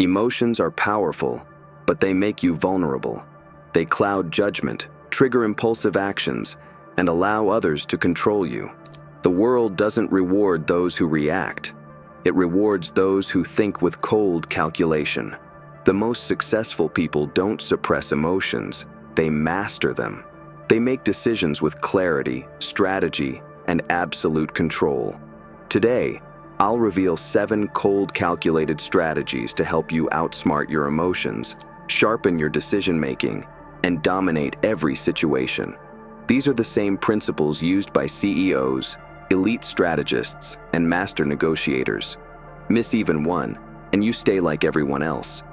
Emotions are powerful, but they make you vulnerable. They cloud judgment, trigger impulsive actions, and allow others to control you. The world doesn't reward those who react. It rewards those who think with cold calculation. The most successful people don't suppress emotions, they master them. They make decisions with clarity, strategy, and absolute control. Today, I'll reveal 7 cold, calculated strategies to help you outsmart your emotions, sharpen your decision-making, and dominate every situation. These are the same principles used by CEOs, elite strategists, and master negotiators. Miss even one, and you stay like everyone else.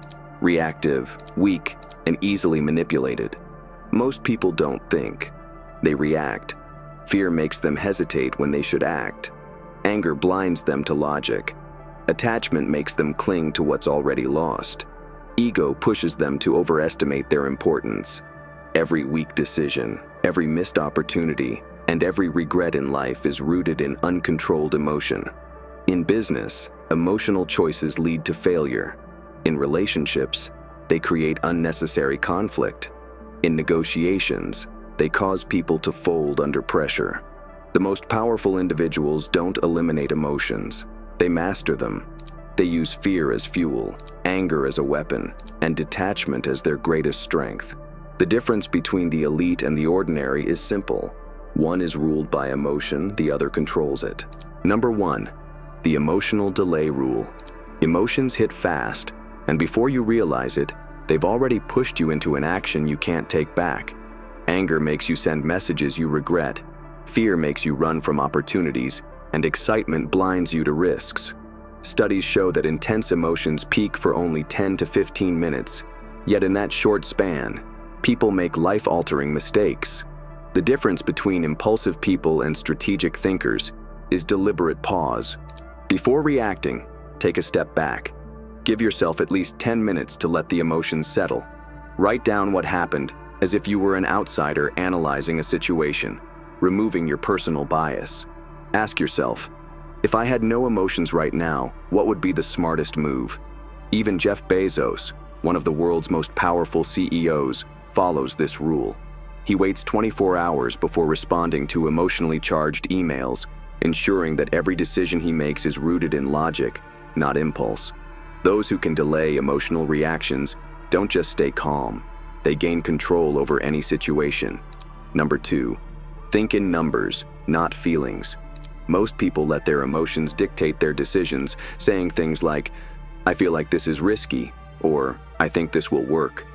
Reactive, weak, and easily manipulated. Most people don't think. They react. Fear makes them hesitate when they should act. Anger blinds them to logic. Attachment makes them cling to what's already lost. Ego pushes them to overestimate their importance. Every weak decision, every missed opportunity, and every regret in life is rooted in uncontrolled emotion. In business, emotional choices lead to failure. In relationships, they create unnecessary conflict. In negotiations, they cause people to fold under pressure. The most powerful individuals don't eliminate emotions. They master them. They use fear as fuel, anger as a weapon, and detachment as their greatest strength. The difference between the elite and the ordinary is simple. One is ruled by emotion, the other controls it. Number 1, the emotional delay rule. Emotions hit fast, and before you realize it, they've already pushed you into an action you can't take back. Anger makes you send messages you regret. Fear makes you run from opportunities, and excitement blinds you to risks. Studies show that intense emotions peak for only 10 to 15 minutes, yet in that short span, people make life-altering mistakes. The difference between impulsive people and strategic thinkers is deliberate pause. Before reacting, take a step back. Give yourself at least 10 minutes to let the emotions settle. Write down what happened as if you were an outsider analyzing a situation, removing your personal bias. Ask yourself, if I had no emotions right now, what would be the smartest move? Even Jeff Bezos, one of the world's most powerful CEOs, follows this rule. He waits 24 hours before responding to emotionally charged emails, ensuring that every decision he makes is rooted in logic, not impulse. Those who can delay emotional reactions don't just stay calm, they gain control over any situation. Number 2, think in numbers, not feelings. Most people let their emotions dictate their decisions, saying things like, "I feel like this is risky," or "I think this will work."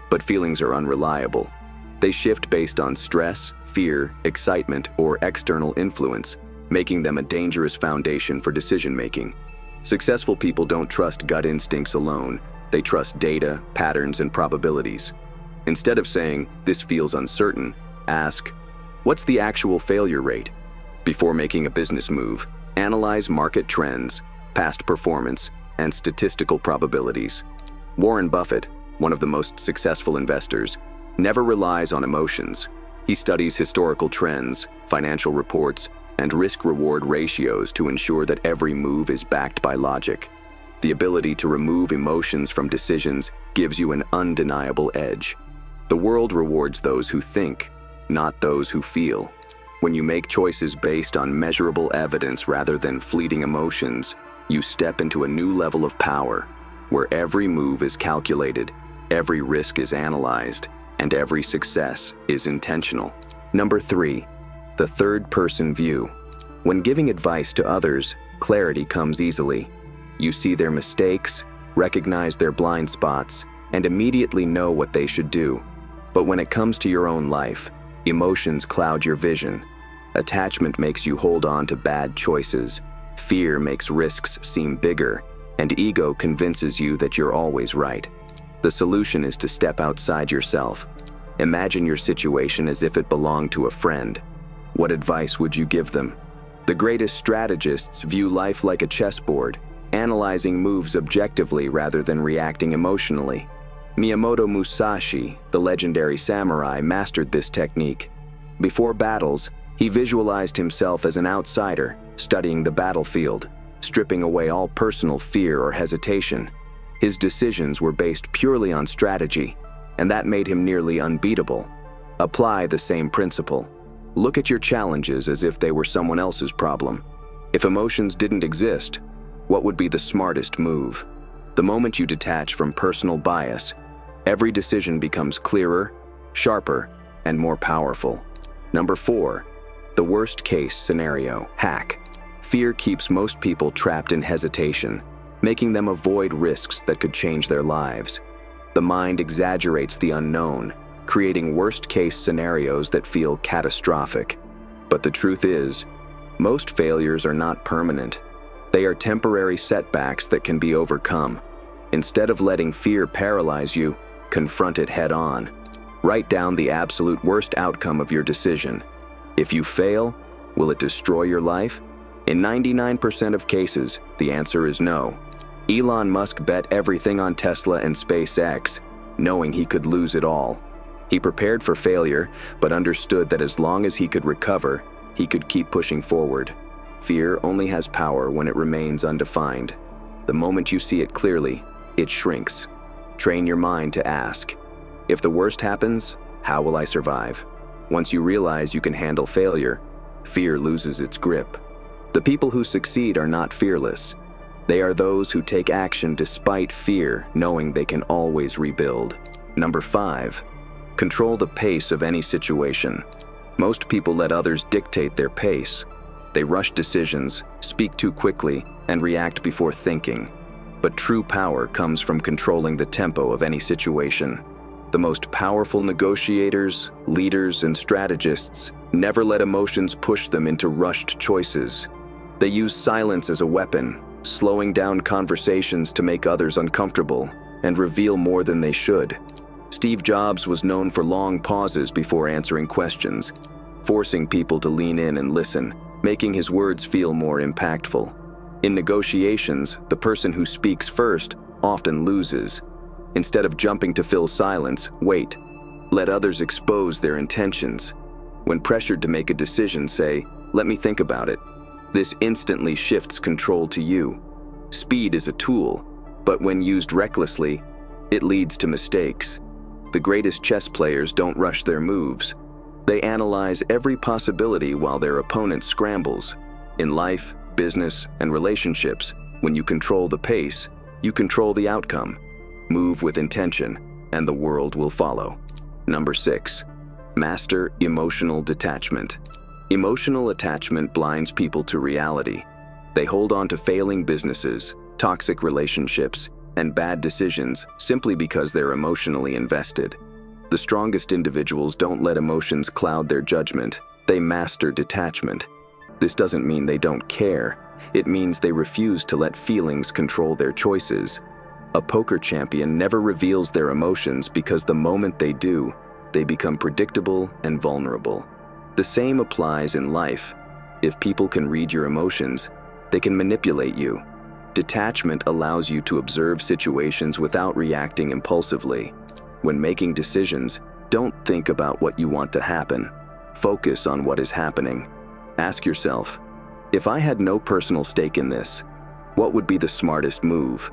But feelings are unreliable. They shift based on stress, fear, excitement, or external influence, making them a dangerous foundation for decision-making. Successful people don't trust gut instincts alone. They trust data, patterns, and probabilities. Instead of saying, "This feels uncertain," ask, "What's the actual failure rate?" Before making a business move, analyze market trends, past performance, and statistical probabilities. Warren Buffett, one of the most successful investors, never relies on emotions. He studies historical trends, financial reports, and risk-reward ratios to ensure that every move is backed by logic. The ability to remove emotions from decisions gives you an undeniable edge. The world rewards those who think, not those who feel. When you make choices based on measurable evidence rather than fleeting emotions, you step into a new level of power, where every move is calculated, every risk is analyzed, and every success is intentional. Number 3, the third-person view. When giving advice to others, clarity comes easily. You see their mistakes, recognize their blind spots, and immediately know what they should do. But when it comes to your own life, emotions cloud your vision. Attachment makes you hold on to bad choices. Fear makes risks seem bigger, and ego convinces you that you're always right. The solution is to step outside yourself. Imagine your situation as if it belonged to a friend. What advice would you give them? The greatest strategists view life like a chessboard, analyzing moves objectively rather than reacting emotionally. Miyamoto Musashi, the legendary samurai, mastered this technique. Before battles, he visualized himself as an outsider, studying the battlefield, stripping away all personal fear or hesitation. His decisions were based purely on strategy, and that made him nearly unbeatable. Apply the same principle. Look at your challenges as if they were someone else's problem. If emotions didn't exist, what would be the smartest move? The moment you detach from personal bias, every decision becomes clearer, sharper, and more powerful. Number 4, the worst-case scenario hack. Fear keeps most people trapped in hesitation, making them avoid risks that could change their lives. The mind exaggerates the unknown, creating worst-case scenarios that feel catastrophic. But the truth is, most failures are not permanent. They are temporary setbacks that can be overcome. Instead of letting fear paralyze you, confront it head-on. Write down the absolute worst outcome of your decision. If you fail, will it destroy your life? In 99% of cases, the answer is no. Elon Musk bet everything on Tesla and SpaceX, knowing he could lose it all. He prepared for failure, but understood that as long as he could recover, he could keep pushing forward. Fear only has power when it remains undefined. The moment you see it clearly, it shrinks. Train your mind to ask, if the worst happens, how will I survive? Once you realize you can handle failure, fear loses its grip. The people who succeed are not fearless. They are those who take action despite fear, knowing they can always rebuild. Number 5, control the pace of any situation. Most people let others dictate their pace. They rush decisions, speak too quickly, and react before thinking. But true power comes from controlling the tempo of any situation. The most powerful negotiators, leaders, and strategists never let emotions push them into rushed choices. They use silence as a weapon, slowing down conversations to make others uncomfortable and reveal more than they should. Steve Jobs was known for long pauses before answering questions, forcing people to lean in and listen, making his words feel more impactful. In negotiations, the person who speaks first often loses. Instead of jumping to fill silence, wait. Let others expose their intentions. When pressured to make a decision, say, "Let me think about it." This instantly shifts control to you. Speed is a tool, but when used recklessly, it leads to mistakes. The greatest chess players don't rush their moves. They analyze every possibility while their opponent scrambles. In life, business, and relationships, when you control the pace, you control the outcome. Move with intention, and the world will follow. Number 6, master emotional detachment. Emotional attachment blinds people to reality. They hold on to failing businesses, toxic relationships, and bad decisions simply because they're emotionally invested. The strongest individuals don't let emotions cloud their judgment. They master detachment. This doesn't mean they don't care. It means they refuse to let feelings control their choices. A poker champion never reveals their emotions because the moment they do, they become predictable and vulnerable. The same applies in life. If people can read your emotions, they can manipulate you. Detachment allows you to observe situations without reacting impulsively. When making decisions, don't think about what you want to happen. Focus on what is happening. Ask yourself, if I had no personal stake in this, what would be the smartest move?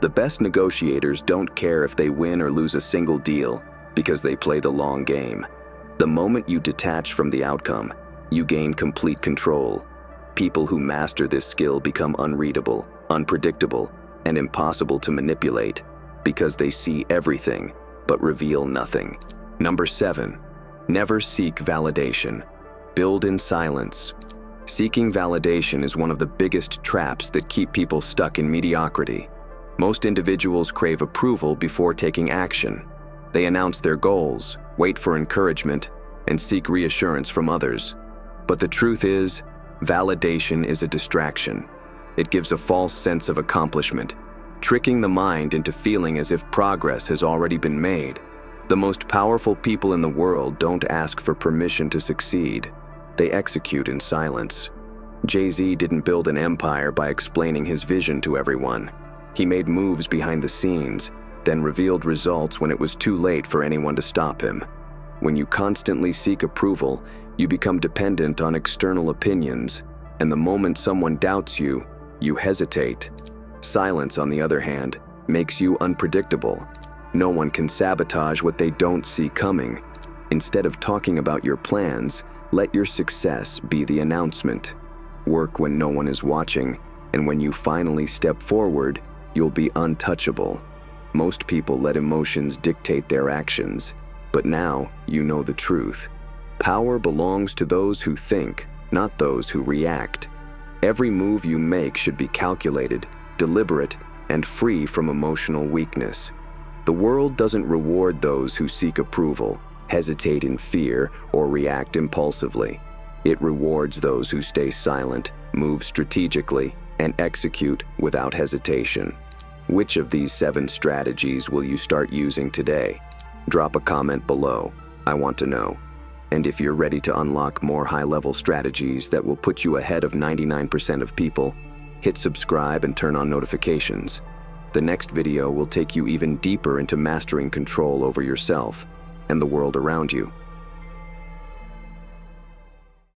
The best negotiators don't care if they win or lose a single deal because they play the long game. The moment you detach from the outcome, you gain complete control. People who master this skill become unreadable, unpredictable, and impossible to manipulate because they see everything but reveal nothing. Number 7, never seek validation. Build in silence. Seeking validation is one of the biggest traps that keep people stuck in mediocrity. Most individuals crave approval before taking action. They announce their goals, wait for encouragement, and seek reassurance from others. But the truth is, validation is a distraction. It gives a false sense of accomplishment, tricking the mind into feeling as if progress has already been made. The most powerful people in the world don't ask for permission to succeed. They execute in silence. Jay-Z didn't build an empire by explaining his vision to everyone. He made moves behind the scenes, then revealed results when it was too late for anyone to stop him. When you constantly seek approval, you become dependent on external opinions, and the moment someone doubts you, you hesitate. Silence, on the other hand, makes you unpredictable. No one can sabotage what they don't see coming. Instead of talking about your plans, let your success be the announcement. Work when no one is watching, and when you finally step forward, you'll be untouchable. Most people let emotions dictate their actions, but now you know the truth. Power belongs to those who think, not those who react. Every move you make should be calculated, deliberate, and free from emotional weakness. The world doesn't reward those who seek approval, hesitate in fear, or react impulsively. It rewards those who stay silent, move strategically, and execute without hesitation. Which of these 7 strategies will you start using today? Drop a comment below. I want to know. And if you're ready to unlock more high-level strategies that will put you ahead of 99% of people, hit subscribe and turn on notifications. The next video will take you even deeper into mastering control over yourself and the world around you.